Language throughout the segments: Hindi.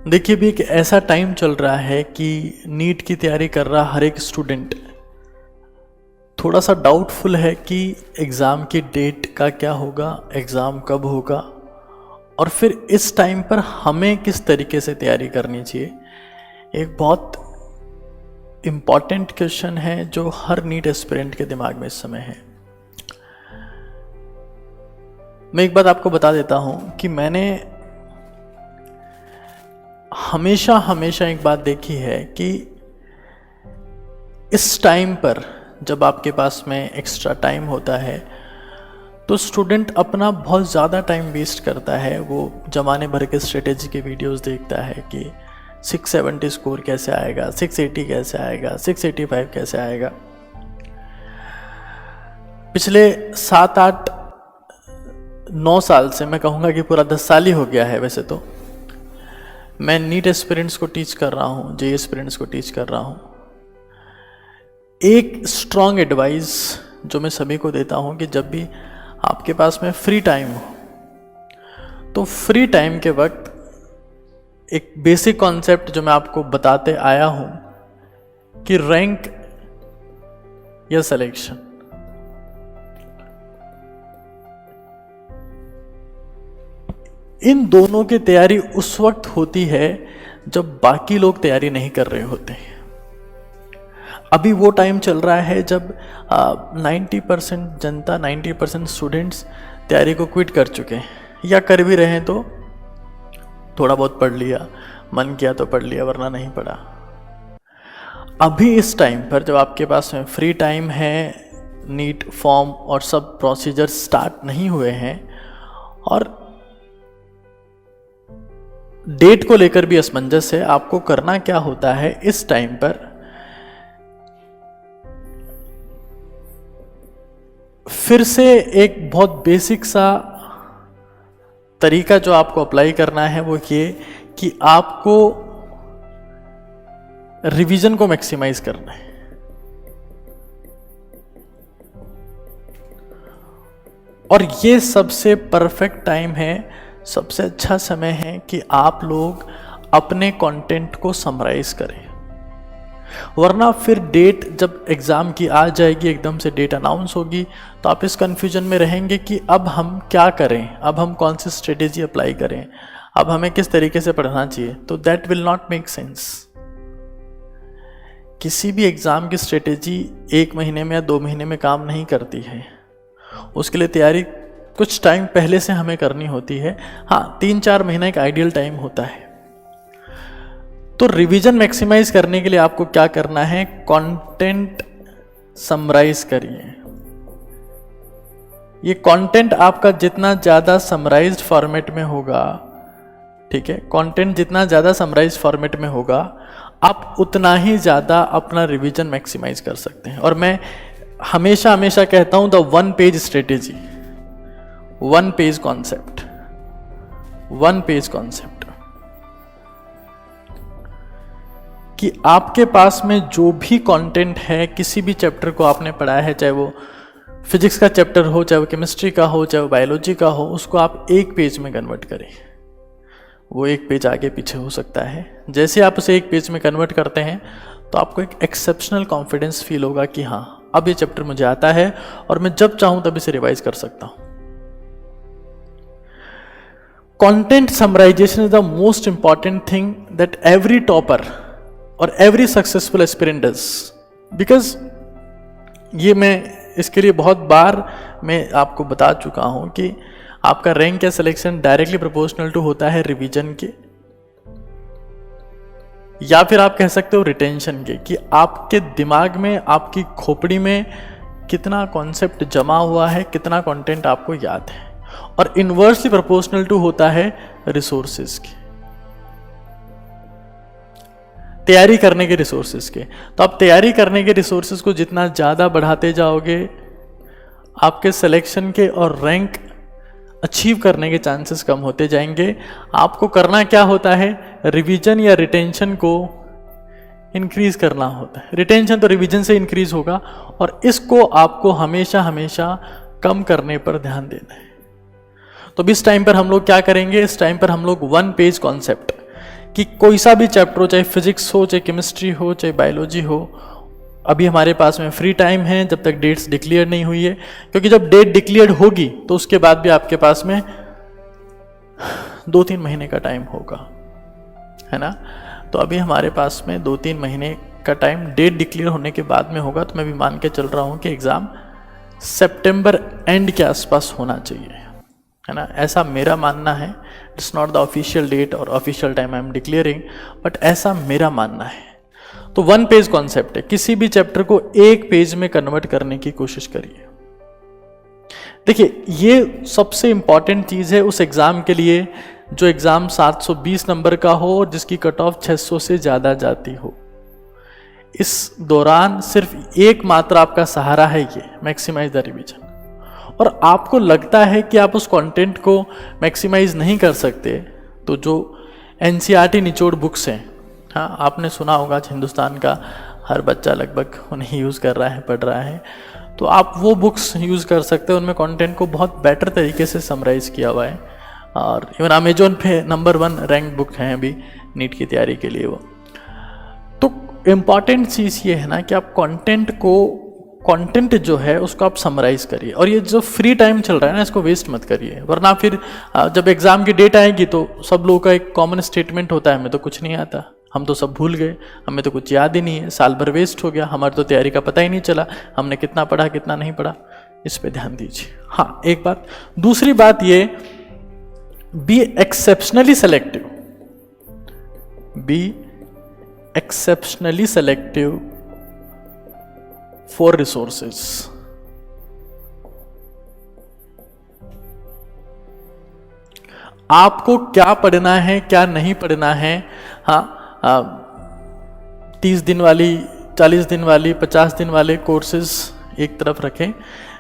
देखिए, भी एक ऐसा टाइम चल रहा है कि नीट की तैयारी कर रहा हर एक स्टूडेंट थोड़ा सा डाउटफुल है कि एग्ज़ाम की डेट का क्या होगा, एग्ज़ाम कब होगा, और फिर इस टाइम पर हमें किस तरीके से तैयारी करनी चाहिए। एक बहुत इम्पॉर्टेंट क्वेश्चन है जो हर नीट एस्पिरेंट के दिमाग में इस समय है। मैं एक बात आपको बता देता हूँ कि मैंने हमेशा एक बात देखी है कि इस टाइम पर जब आपके पास में एक्स्ट्रा टाइम होता है तो स्टूडेंट अपना बहुत ज़्यादा टाइम वेस्ट करता है। वो ज़माने भर के स्ट्रेटेजी के वीडियोस देखता है कि 670 स्कोर कैसे आएगा, 680 कैसे आएगा, 685 कैसे आएगा। पिछले 7-8-9 साल से, मैं कहूँगा कि पूरा 10 साल ही हो गया है वैसे तो, मैं नीट एस्पिरेंट्स को टीच कर रहा हूँ, जे एस्पिरेंट्स को टीच कर रहा हूँ। एक स्ट्रॉन्ग एडवाइस जो मैं सभी को देता हूँ कि जब भी आपके पास में फ्री टाइम हो तो फ्री टाइम के वक्त एक बेसिक कॉन्सेप्ट जो मैं आपको बताते आया हूँ कि रैंक या सिलेक्शन, इन दोनों की तैयारी उस वक्त होती है जब बाकी लोग तैयारी नहीं कर रहे होते हैं। अभी वो टाइम चल रहा है जब 90% जनता, 90% स्टूडेंट्स तैयारी को क्विट कर चुके हैं, या कर भी रहे हैं तो थोड़ा बहुत पढ़ लिया, मन किया तो पढ़ लिया, वरना नहीं पढ़ा। अभी इस टाइम पर जब आपके पास में फ्री टाइम है, नीट फॉर्म और सब प्रोसीजर स्टार्ट नहीं हुए हैं और डेट को लेकर भी असमंजस है, आपको करना क्या होता है इस टाइम पर, फिर से एक बहुत बेसिक सा तरीका जो आपको अप्लाई करना है वो ये कि आपको रिवीजन को मैक्सिमाइज करना है। और ये सबसे परफेक्ट टाइम है, सबसे अच्छा समय है कि आप लोग अपने कंटेंट को समराइज करें, वरना फिर डेट जब एग्ज़ाम की आ जाएगी, एकदम से डेट अनाउंस होगी, तो आप इस कन्फ्यूजन में रहेंगे कि अब हम क्या करें, अब हम कौन सी स्ट्रेटेजी अप्लाई करें, अब हमें किस तरीके से पढ़ना चाहिए। तो that will not make sense. किसी भी एग्ज़ाम की स्ट्रेटेजी 1 महीने में या 2 महीने में काम नहीं करती है। उसके लिए तैयारी कुछ टाइम पहले से हमें करनी होती है। हाँ, 3-4 महीना एक आइडियल टाइम होता है। तो रिवीजन मैक्सिमाइज करने के लिए आपको क्या करना है, कंटेंट समराइज करिए। ये कंटेंट आपका जितना ज़्यादा समराइज्ड फॉर्मेट में होगा, ठीक है, कंटेंट जितना ज़्यादा समराइज्ड फॉर्मेट में होगा, आप उतना ही ज़्यादा अपना रिवीजन मैक्सिमाइज कर सकते हैं। और मैं हमेशा कहता हूँ, the 1 page strategy, 1 page concept, 1 page concept, कि आपके पास में जो भी कंटेंट है, किसी भी चैप्टर को आपने पढ़ा है, चाहे वो फिजिक्स का चैप्टर हो, चाहे वो केमिस्ट्री का हो, चाहे वो बायोलॉजी का हो, उसको आप 1 पेज में कन्वर्ट करें। वो 1 पेज आगे पीछे हो सकता है। जैसे आप उसे 1 पेज में कन्वर्ट करते हैं तो आपको एक एक्सेप्शनल कॉन्फिडेंस फील होगा कि हाँ, अब ये चैप्टर मुझे आता है और मैं जब चाहूँ तब इसे रिवाइज कर सकता हूँ। Content summarisation is the most important thing that every topper और every successful aspirant does, because ये मैं इसके लिए बहुत बार मैं आपको बता चुका हूं कि आपका रैंक या सिलेक्शन डायरेक्टली प्रोपोर्शनल टू होता है रिवीजन के, या फिर आप कह सकते हो रिटेंशन के, कि आपके दिमाग में, आपकी खोपड़ी में कितना कॉन्सेप्ट जमा हुआ है, कितना कंटेंट आपको याद है। और इनवर्सली प्रोपोर्शनल टू होता है रिसोर्सेज के, तैयारी करने के रिसोर्सेज के। तो आप तैयारी करने के रिसोर्सेज को जितना ज़्यादा बढ़ाते जाओगे, आपके सिलेक्शन के और रैंक अचीव करने के चांसेस कम होते जाएंगे। आपको करना क्या होता है, रिवीजन या रिटेंशन को इंक्रीज करना होता है। रिटेंशन तो रिवीजन से इंक्रीज होगा, और इसको आपको हमेशा कम करने पर ध्यान देना है। तो इस टाइम पर हम लोग क्या करेंगे, इस टाइम पर हम लोग 1 पेज कॉन्सेप्ट, कि कोई सा भी चैप्टर हो, चाहे फिजिक्स हो, चाहे केमिस्ट्री हो, चाहे बायोलॉजी हो, अभी हमारे पास में फ्री टाइम है जब तक डेट्स डिक्लेयर नहीं हुई है, क्योंकि जब डेट डिक्लेयर होगी तो उसके बाद भी आपके पास में 2-3 महीने का टाइम होगा, है ना। तो अभी हमारे पास में 2-3 महीने का टाइम डेट डिक्लेयर होने के बाद में होगा। तो मैं भी मान के चल रहा हूँ कि एग्ज़ाम सितंबर एंड के आसपास होना चाहिए, है ना। ऐसा मेरा मानना है। It's not the official date और official time I am declaring, but ऐसा मेरा मानना है। तो 1 पेज कॉन्सेप्ट है, किसी भी चैप्टर को 1 पेज में कन्वर्ट करने की कोशिश करिए। देखिए, ये सबसे इंपॉर्टेंट चीज़ है उस एग्ज़ाम के लिए जो एग्ज़ाम 720 नंबर का हो और जिसकी कट ऑफ 600 से ज़्यादा जाती हो। इस दौरान सिर्फ एकमात्र आपका सहारा है ये, मैक्सिमाइज द रिवीजन। और आपको लगता है कि आप उस कंटेंट को मैक्सिमाइज नहीं कर सकते, तो जो एनसीईआरटी निचोड़ बुक्स हैं, हाँ आपने सुना होगा, हिंदुस्तान का हर बच्चा लगभग उन्हें यूज़ कर रहा है, पढ़ रहा है, तो आप वो बुक्स यूज़ कर सकते हैं। उनमें कंटेंट को बहुत बेटर तरीके से समराइज़ किया हुआ है, और इवन अमेजोन पे नंबर 1 रैंक बुक हैं अभी नीट की तैयारी के लिए वो। तो इम्पॉर्टेंट चीज़ ये है ना कि आप कंटेंट जो है उसको आप समराइज़ करिए, और ये जो फ्री टाइम चल रहा है ना इसको वेस्ट मत करिए, वरना फिर जब एग्ज़ाम की डेट आएगी तो सब लोगों का एक कॉमन स्टेटमेंट होता है, हमें तो कुछ नहीं आता, हम तो सब भूल गए, हमें तो कुछ याद ही नहीं है, साल भर वेस्ट हो गया, हमारी तो तैयारी का पता ही नहीं चला, हमने कितना पढ़ा कितना नहीं पढ़ा। इस पे ध्यान दीजिए। हाँ, एक बात। दूसरी बात ये, be exceptionally selective, be exceptionally selective for resources. आपको क्या पढ़ना है क्या नहीं पढ़ना है, हाँ 30 दिन वाली, 40 दिन वाली, 50 दिन वाले कोर्सेज एक तरफ रखें,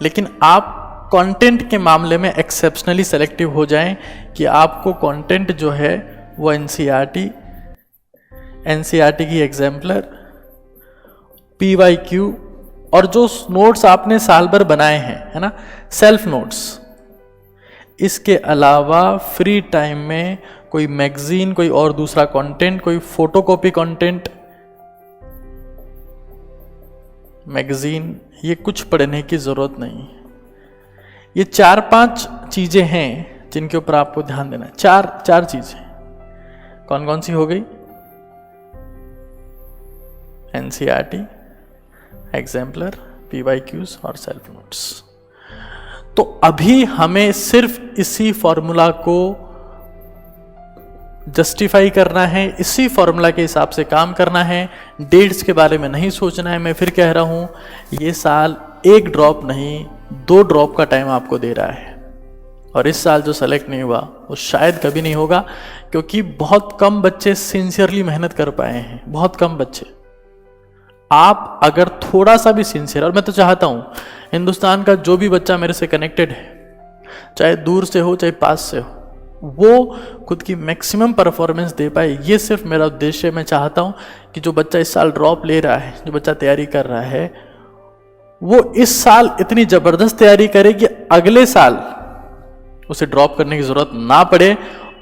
लेकिन आप कंटेंट के मामले में एक्सेप्शनली सेलेक्टिव हो जाएं कि आपको कंटेंट जो है वो एनसीईआरटी की एग्जाम्पलर, PYQ और जो नोट्स आपने साल भर बनाए हैं, है ना, सेल्फ नोट्स, इसके अलावा फ्री टाइम में कोई मैगजीन, कोई और दूसरा कंटेंट, कोई फोटोकॉपी कंटेंट, मैगजीन, ये कुछ पढ़ने की जरूरत नहीं। ये 4-5 चीजें हैं जिनके ऊपर आपको ध्यान देना है। चार चीजें कौन कौन सी हो गई? एनसीईआरटी, एग्जाम्पलर, PYQs और सेल्फ नोट्स। तो अभी हमें सिर्फ इसी फॉर्मूला को जस्टिफाई करना है, इसी फॉर्मूला के हिसाब से काम करना है, डेट्स के बारे में नहीं सोचना है। मैं फिर कह रहा हूं, ये साल 1 ड्रॉप नहीं 2 ड्रॉप का टाइम आपको दे रहा है, और इस साल जो सेलेक्ट नहीं हुआ वो शायद कभी नहीं होगा, क्योंकि बहुत कम बच्चे सिंसियरली मेहनत कर पाए हैं, बहुत कम बच्चे। आप अगर थोड़ा सा भी सिंसियर, और मैं तो चाहता हूं हिंदुस्तान का जो भी बच्चा मेरे से कनेक्टेड है, चाहे दूर से हो चाहे पास से हो, वो खुद की मैक्सिमम परफॉर्मेंस दे पाए, ये सिर्फ मेरा उद्देश्य है। मैं चाहता हूं कि जो बच्चा इस साल ड्रॉप ले रहा है, जो बच्चा तैयारी कर रहा है, वो इस साल इतनी जबरदस्त तैयारी करे कि अगले साल उसे ड्रॉप करने की जरूरत ना पड़े,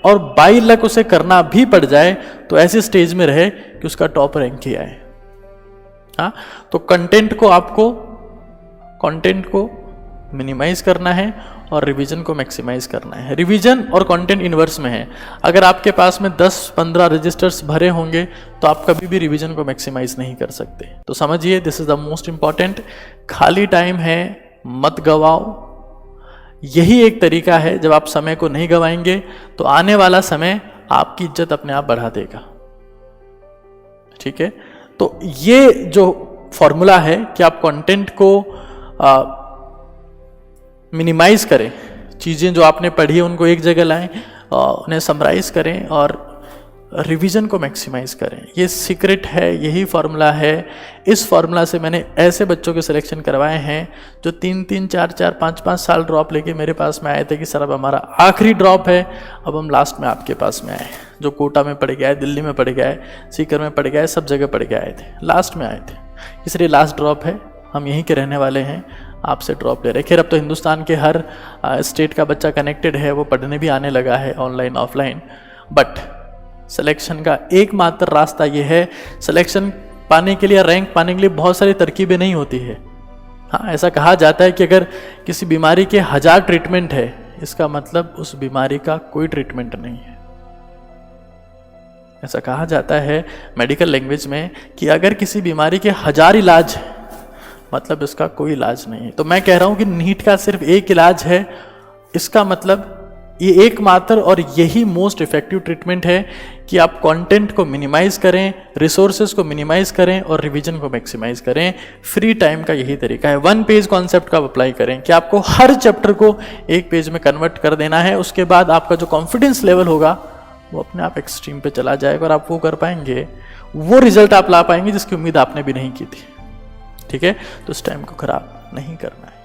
और बाई लक उसे करना भी पड़ जाए तो ऐसे स्टेज में रहे कि उसका टॉप रैंक ही आए। हाँ, तो कंटेंट को मिनिमाइज करना है और रिवीजन को मैक्सिमाइज करना है। रिवीजन और कंटेंट इनवर्स में है। अगर आपके पास में 10-15 रजिस्टर्स भरे होंगे तो आप कभी भी रिवीजन को मैक्सिमाइज नहीं कर सकते। तो समझिए, this is the most important. खाली टाइम है, मत गवाओ। यही एक तरीका है, जब आप समय को नहीं गवाएंगे तो आने वाला समय आपकी इज्जत अपने आप बढ़ा देगा। ठीक है, तो ये जो फॉर्मूला है कि आप कंटेंट को मिनिमाइज करें, चीज़ें जो आपने पढ़ी है उनको एक जगह लाएं, उन्हें समराइज करें और रिवीजन को मैक्सिमाइज करें। ये सीक्रेट है, यही फार्मूला है। इस फार्मूला से मैंने ऐसे बच्चों के सिलेक्शन करवाए हैं जो 3-3, 4-4, 5-5 साल ड्रॉप लेके मेरे पास में आए थे कि सर अब हमारा आखिरी ड्रॉप है, अब हम लास्ट में आपके पास में आए। जो कोटा में पढ़ के आए, दिल्ली में पढ़ के आए, सीकर में पढ़ के आए, सब जगह पढ़ के आए थे, लास्ट में आए थे। इसलिए लास्ट ड्रॉप है, हम यहीं के रहने वाले हैं, आपसे ड्रॉप ले रहे। खैर अब तो हिंदुस्तान के हर स्टेट का बच्चा कनेक्टेड है, वो पढ़ने भी आने लगा है, ऑनलाइन ऑफलाइन। बट सिलेक्शन का एकमात्र रास्ता ये है, सिलेक्शन पाने के लिए, रैंक पाने के लिए बहुत सारी तरकीबें नहीं होती है। हाँ, ऐसा कहा जाता है कि अगर किसी बीमारी के 1000 ट्रीटमेंट है, इसका मतलब उस बीमारी का कोई ट्रीटमेंट नहीं है। ऐसा कहा जाता है मेडिकल लैंग्वेज में कि अगर किसी बीमारी के 1000 इलाज है, मतलब इसका कोई इलाज नहीं है। तो मैं कह रहा हूं कि नीट का सिर्फ एक इलाज है, इसका मतलब ये एकमात्र और यही मोस्ट इफेक्टिव ट्रीटमेंट है कि आप कंटेंट को मिनिमाइज करें, रिसोर्सेज को मिनिमाइज करें और रिवीजन को मैक्सिमाइज करें। फ्री टाइम का यही तरीका है। 1 पेज कॉन्सेप्ट का आप अप्लाई करें कि आपको हर चैप्टर को 1 पेज में कन्वर्ट कर देना है। उसके बाद आपका जो कॉन्फिडेंस लेवल होगा वो अपने आप एक्सट्रीम पे चला जाएगा और आप वो कर पाएंगे, वो रिजल्ट आप ला पाएंगे जिसकी उम्मीद आपने भी नहीं की थी। ठीक है, तो उस टाइम को खराब नहीं करना है।